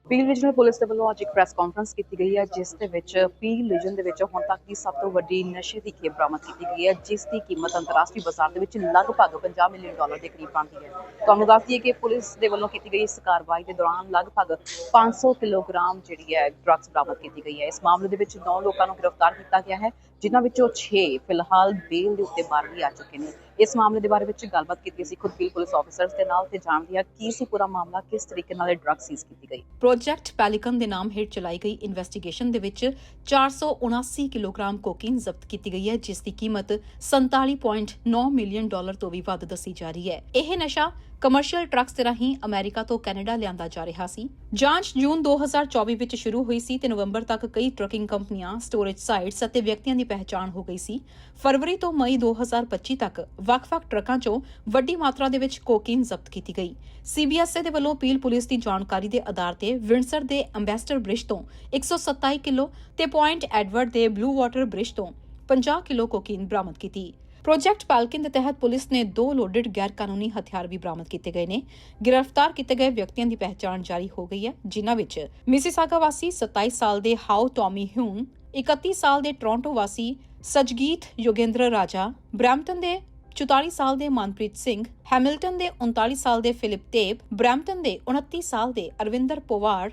Peel regional police ਦੇ ਵੱਲੋਂ ਅੱਜ ਇੱਕ ਪ੍ਰੈਸ ਕਾਨਫਰੰਸ ਕੀਤੀ ਗਈ ਹੈ, ਜਿਸ ਦੇ ਵਿੱਚ ਪੀਲ ਰੀਜਨ ਦੇ ਵਿੱਚ ਹੁਣ ਤੱਕ ਦੀ ਸਭ ਤੋਂ ਵੱਡੀ ਨਸ਼ੇ ਦੀ ਖੇਪ ਬਰਾਮਦ ਕੀਤੀ ਗਈ ਹੈ, ਜਿਸ ਦੀ ਕੀਮਤ ਅੰਤਰਰਾਸ਼ਟਰੀ ਬਾਜ਼ਾਰ ਦੇ ਵਿੱਚ ਲਗਭਗ $50 ਮਿਲੀਅਨ ਦੇ ਕਰੀਬ ਬਣਦੀ ਹੈ। ਤੁਹਾਨੂੰ ਦੱਸ ਦਈਏ ਕਿ ਪੁਲਿਸ ਦੇ ਵੱਲੋਂ ਕੀਤੀ ਗਈ ਇਸ ਕਾਰਵਾਈ ਦੇ ਦੌਰਾਨ ਲਗਭਗ 500 ਕਿਲੋਗ੍ਰਾਮ ਜਿਹੜੀ ਹੈ ਡਰੱਗਸ ਬਰਾਮਦ ਕੀਤੀ ਗਈ ਹੈ। ਇਸ ਮਾਮਲੇ ਦੇ ਵਿੱਚ 9 ਲੋਕਾਂ ਨੂੰ ਗ੍ਰਿਫਤਾਰ ਕੀਤਾ ਗਿਆ ਹੈ, ਜਿਨ੍ਹਾਂ ਵਿੱਚੋਂ 6 ਫਿਲਹਾਲ ਬੇਲ ਦੇ ਉੱਤੇ ਬਾਹਰ ਵੀ ਆ ਚੁੱਕੇ ਨੇ। ਇਸ ਮਾਮਲੇ ਦੇ ਬਾਰੇ ਵਿੱਚ ਗੱਲਬਾਤ ਕੀਤੀ ਸੀ ਖੁਦ ਪੀਲ ਪੁਲਿਸ ਆਫੀਸਰਸ ਦੇ ਨਾਲ, ਤੇ ਜਾਣਦੇ ਹਾਂ ਕੀ ਸੀ ਪੂਰਾ ਮਾਮਲਾ, ਕਿਸ ਤਰੀਕੇ ਨਾਲ ਡਰੱਗ ਸੀਜ਼ ਕੀਤੀ ਗਈ। ਪ੍ਰੋਜੈਕਟ ਪੈਲਿਕਨ ਦੇ ਨਾਮ ਹੇਠ ਚਲਾਈ ਗਈ ਇਨਵੈਸਟੀਗੇਸ਼ਨ ਦੇ ਵਿੱਚ 479 ਕਿਲੋਗ੍ਰਾਮ ਕੋਕੀਨ ਜ਼ਬਤ ਕੀਤੀ ਗਈ ਹੈ, ਜਿਸ ਦੀ ਕੀਮਤ $47.9 ਮਿਲੀਅਨ ਤੋਂ ਵੀ ਵੱਧ ਦੱਸੀ ਜਾ ਰਹੀ ਹੈ। ਇਹ ਨਸ਼ਾ ਕਮਰਸ਼ੀਅਲ ਟਰੱਕਸ ਦੇ ਰਾਹੀਂ ਅਮਰੀਕਾ ਤੋਂ ਕੈਨੇਡਾ ਲਿਆਂਦਾ ਜਾ ਰਿਹਾ ਸੀ। ਜਾਂਚ ਜੂਨ 2024 ਵਿੱਚ ਸ਼ੁਰੂ ਹੋਈ ਸੀ ਤੇ ਨਵੰਬਰ ਤੱਕ ਕਈ ਟਰੱਕਿੰਗ ਕੰਪਨੀਆਂ, ਸਟੋਰੇਜ ਸਾਈਟਸ ਅਤੇ ਵਿਅਕਤੀਆਂ ਦੀ ਪਹਿਚਾਣ ਹੋ ਗਈ ਸੀ। ਫਰਵਰੀ ਤੋਂ ਮਈ 2025 ਤੱਕ ਵੱਖ-ਵੱਖ ਟਰੱਕਾਂ 'ਚੋਂ ਵੱਡੀ ਮਾਤਰਾ ਦੇ ਵਿੱਚ ਕੋਕੀਨ ਜ਼ਬਤ ਕੀਤੀ ਗਈ। CBSA ਦੇ ਵੱਲੋਂ ਪੀਲ ਪੁਲਿਸ ਦੀ ਜਾਣਕਾਰੀ ਦੇ ਆਧਾਰ ਤੇ ਵਿੰਡਸਰ ਦੇ ਅੰਬੈਸਡਰ ਬ੍ਰਿਜ ਤੋਂ 127 ਕਿਲੋ ਤੇ ਪੁਆਇੰਟ ਐਡਵਰਡ ਦੇ ਬਲੂ ਵਾਟਰ ਬ੍ਰਿਜ ਤੋਂ 50 ਕਿਲੋ ਕੋਕੀਨ ਬਰਾਮਦ ਕੀਤੀ। ਪ੍ਰੋਜੈਕਟ ਪੈਲਕਿਨ ਦੇ ਤਹਿਤ ਪੁਲਿਸ ਨੇ 2 ਲੋਡਡ ਗੈਰ ਕਾਨੂੰਨੀ ਹਥਿਆਰ ਵੀ ਬਰਾਮਦ ਕੀਤੇ ਗਏ ਨੇ। ਗ੍ਰਿਫਤਾਰ ਕੀਤੇ ਗਏ ਵਿਅਕਤੀਆਂ ਦੀ ਪਹਿਚਾਣ ਜਾਰੀ ਹੋ ਗਈ ਹੈ, ਜਿਨ੍ਹਾਂ ਵਿੱਚ ਮਿਸੀਸਾਗਾ ਵਾਸੀ 27 ਸਾਲ ਦੇ ਹਾਓ ਟੌਮੀ ਹਿਊਨ, 31 ਸਾਲ ਦੇ ਟੋਰਾਂਟੋ ਵਾਸੀ ਸਜਗੀਤ ਯੋਗੇਂਦਰ ਰਾਜਾ, ਬ੍ਰੈਂਪਟਨ ਦੇ 44 ਸਾਲ ਦੇ ਮਨਪ੍ਰੀਤ ਸਿੰਘ, ਹੈਮਿਲਟਨ ਦੇ 39 ਸਾਲ ਦੇ ਫਿਲਿਪ ਟੇਪ, ਬ੍ਰੈਂਪਟਨ ਦੇ 29 ਸਾਲ ਦੇ ਅਰਵਿੰਦਰ ਪਵਾਰ,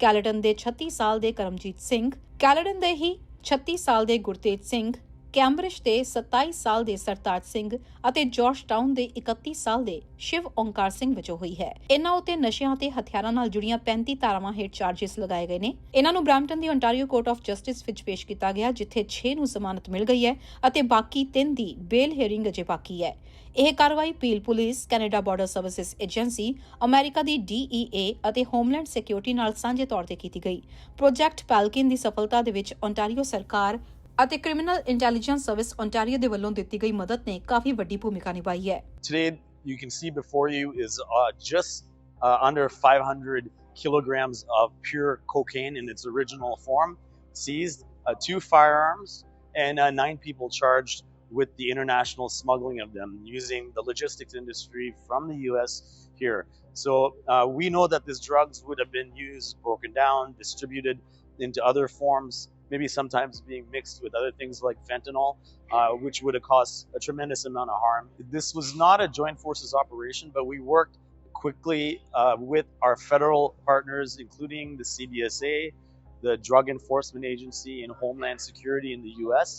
ਕੈਲੇਡਨ ਦੇ 36 ਸਾਲ ਦੇ ਕਰਮਜੀਤ ਸਿੰਘ, ਕੈਲੇਡਨ ਦੇ ਹੀ 36 ਸਾਲ ਦੇ ਗੁਰਤੇਜ ਸਿੰਘ, ਕੈਂਬਰਿਜ ਦੇ 27 ਸਾਲ ਦੇ ਸਰਤਾਜ ਸਿੰਘ ਅਤੇ ਜਾਰਜ ਟਾਊਨ ਦੇ 31 ਸਾਲ ਦੇ ਸ਼ਿਵ ਓਂਕਾਰ ਸਿੰਘ ਵਜੋਂ ਹੋਈ ਹੈ। ਇਹਨਾਂ ਉਤੇ ਨਸ਼ਿਆਂ ਅਤੇ ਹਥਿਆਰਾਂ ਨਾਲ ਜੁੜੀਆਂ 35 ਧਾਰਾਵਾਂ ਹੇਠ ਚਾਰਜਿਸ ਲਗਾਏ ਗਏ ਨੇ। ਇਹਨਾਂ ਨੂੰ Brampton the Ontario court of justice ਵਿੱਚ ਪੇਸ਼ ਕੀਤਾ ਗਿਆ, ਜਿੱਥੇ 6 ਨੂੰ ਜ਼ਮਾਨਤ ਮਿਲ ਗਈ ਹੈ ਅਤੇ ਬਾਕੀ 3 ਦੀ ਬੇਲ ਹੀਅਰਿੰਗ ਅਜੇ ਬਾਕੀ ਹੈ। ਇਹ ਕਾਰਵਾਈ peel police, Canada border services agency, America ਦੀ DEA ਅਤੇ ਹੋਮਲੈਂਡ ਸਿਕਿਉਰਿਟੀ ਨਾਲ ਸਾਂਝੇ ਤੌਰ ਤੇ ਕੀਤੀ ਗਈ। ਪ੍ਰੋਜੈਕਟ ਪੈਲਕਿਨ ਦੀ ਸਫਲਤਾ ਦੇ ਵਿੱਚ ਓਨਟਾਰੀਓ ਸਰਕਾਰ ਅਤੇ ਕ੍ਰਿਮੀਨਲ ਇੰਟੈਲੀਜੈਂਸ ਸਰਵਿਸ ਓਨਟਾਰੀਓ ਦੇ ਵੱਲੋਂ ਦਿੱਤੀ ਗਈ ਮਦਦ ਨੇ ਕਾਫੀ ਵੱਡੀ ਭੂਮਿਕਾ ਨਿਭਾਈ ਹੈ। Today, you can see before you is just under 500 kilograms of pure cocaine in its original form seized, 2 firearms, and 9 people charged with the international smuggling of them using the logistics industry from the U.S. here. So we know that these drugs would have been used, broken down, distributed into other forms, maybe sometimes being mixed with other things like fentanyl, which would have caused a tremendous amount of harm. This was not a joint forces operation, but we worked quickly with our federal partners, including the CBSA, the Drug Enforcement Agency, and Homeland Security in the U.S.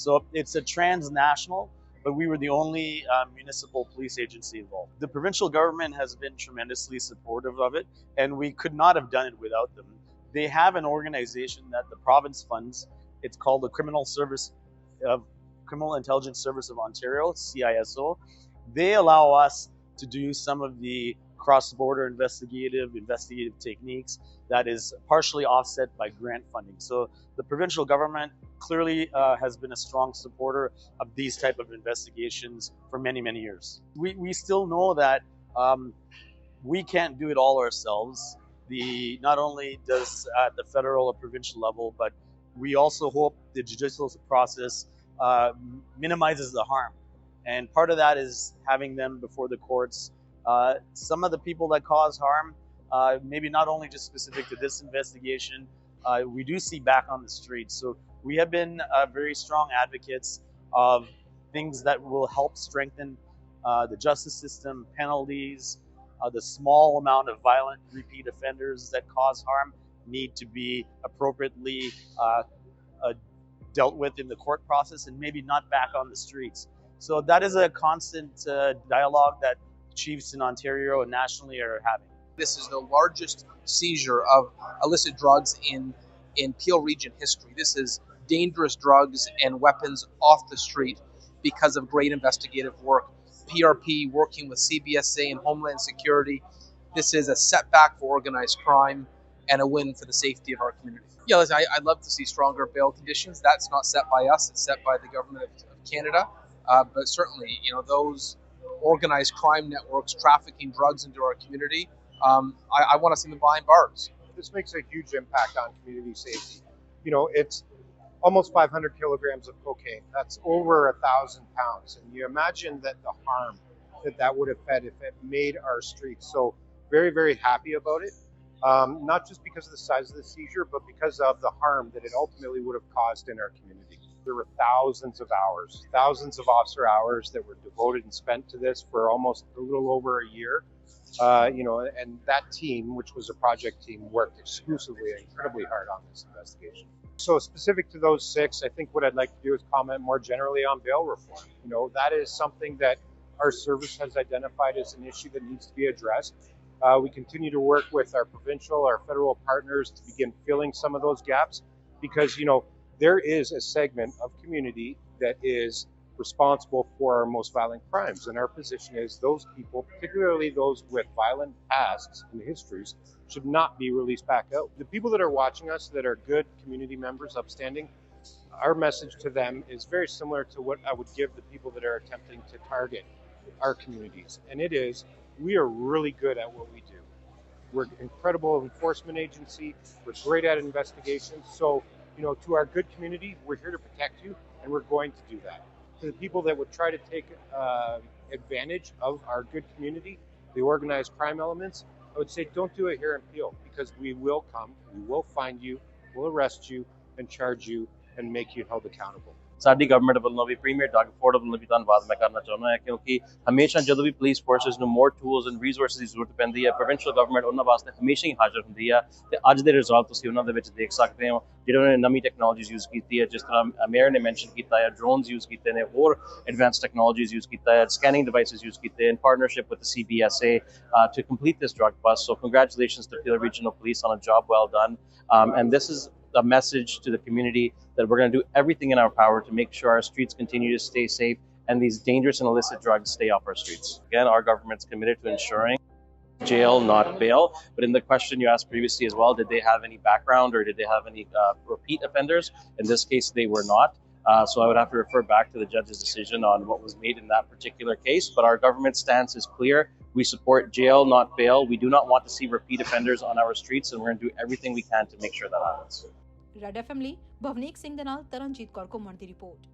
So it's a transnational, but we were the only municipal police agency involved. The provincial government has been tremendously supportive of it, and we could not have done it without them. They have an organization that the province funds. It's called the Criminal Intelligence Service of Ontario, CISO. They allow us to do some of the cross-border investigative techniques that is partially offset by grant funding. So the provincial government clearly has been a strong supporter of these type of investigations for many, many years. We still know that we can't do it all ourselves. Not only does at the federal or provincial level, but we also hope the judicial process minimizes the harm. And part of that is having them before the courts. Some of the people that cause harm, maybe not only just specific to this investigation, we do see back on the streets. So we have been very strong advocates of things that will help strengthen the justice system, penalties. The small amount of violent repeat offenders that cause harm need to be appropriately dealt with in the court process and maybe not back on the streets. So that is a constant dialogue that chiefs in Ontario and nationally are having. This is the largest seizure of illicit drugs in Peel region history. This is dangerous drugs and weapons off the street because of great investigative work. PRP working with CBSA and Homeland Security. This is a setback for organized crime and a win for the safety of our community. Yeah, listen, I'd love to see stronger bail conditions. That's not set by us, it's set by the government of Canada. But certainly, those organized crime networks trafficking drugs into our community, I want to see them behind bars. This makes a huge impact on community safety. It's almost 500 kilograms of cocaine. That's over 1,000 pounds. And you imagine that the harm that would have fed if it made our streets. So very, very happy about it. not just because of the size of the seizure, but because of the harm that it ultimately would have caused in our community. There were thousands of hours, thousands of officer hours that were devoted and spent to this for almost a little over a year. And that team, which was a project team, worked exclusively and incredibly hard on this investigation. So specific to those 6, I think what I'd like to do is comment more generally on bail reform. That is something that our service has identified as an issue that needs to be addressed. We continue to work with our provincial, our federal partners to begin filling some of those gaps because, there is a segment of community that is responsible for our most violent crimes. And our position is those people, particularly those with violent pasts and histories, should not be released back out. The people that are watching us that are good community members, upstanding, our message to them is very similar to what I would give the people that are attempting to target our communities. And it is, we are really good at what we do. We're an incredible enforcement agency. We're great at investigations. So, to our good community, we're here to protect you, and we're going to do that. To the people that would try to take advantage of our good community, the organized crime elements, I would say don't do it here in Peel, because we will come, we will find you, we'll arrest you and charge you and make you held accountable. ਸਾਡੀ government ਵੱਲੋਂ ਵੀ premier Doug Ford ਵੱਲੋਂ ਵੀ ਧੰਨਵਾਦ ਮੈਂ ਕਰਨਾ ਚਾਹੁੰਦਾ ਹਾਂ ਕਿਉਂਕਿ ਹਮੇਸ਼ਾ ਜਦੋਂ ਵੀ ਪੁਲਿਸ ਫੋਰਸਸ ਨੂੰ ਮੋਰ ਟੂਲਸ ਐਂਡ ਰਿਸੋਰਸਸ ਦੀ ਜ਼ਰੂਰਤ ਪੈਂਦੀ ਹੈ ਪ੍ਰੋਵਿੰਸ਼ੀਅਲ ਗਵਰਨਮੈਂਟ ਉਹਨਾਂ ਵਾਸਤੇ ਹਮੇਸ਼ਾ ਹੀ ਹਾਜ਼ਰ ਹੁੰਦੀ ਆ ਤੇ ਅੱਜ ਦੇ ਰਿਜ਼ਲਟ ਤੁਸੀਂ ਉਹਨਾਂ ਦੇ ਵਿੱਚ ਦੇਖ ਸਕਦੇ ਹੋ ਜਿਹੜੇ ਉਹਨਾਂ ਨੇ ਨਵੀਂ ਟੈਕਨੋਲੋਜੀਜ਼ ਯੂਜ਼ ਕੀਤੀ ਹੈ ਜਿਸ ਤਰ੍ਹਾਂ ਮੇਅਰ ਨੇ ਮੈਂਸ਼ਨ ਕੀਤਾ ਹੈ ਡਰੋਨਸ ਯੂਜ਼ ਕੀਤੇ ਨੇ ਹੋਰ ਐਡਵਾਂਸ ਟੈਕਨੋਲੋਜੀਜ਼ ਯੂਜ਼ ਕੀਤਾ ਹੈ ਸਕੈਨਿੰਗ ਡਿਵਾਈਸਿਸ ਯੂਜ਼ ਕੀਤੇ in partnership with the CBSA to complete this drug bust. So congratulations to Peel Regional Police on a job well done. And this is a message to the community that we're going to do everything in our power to make sure our streets continue to stay safe and these dangerous and illicit drugs stay off our streets. Again, our government's committed to ensuring jail, not bail. But in the question you asked previously as well, did they have any background or did they have any repeat offenders? In this case, they were not. So I would have to refer back to the judge's decision on what was made in that particular case. But our government stance is clear. We support jail, not bail. We do not want to see repeat offenders on our streets, and we're going to do everything we can to make sure that happens. REDFM ਲਈ ਭਵਨੀਕ ਸਿੰਘ ਦੇ ਨਾਲ ਤਰਨਜੀਤ ਕੌਰ ਘੁੰਮਣ ਦੀ report.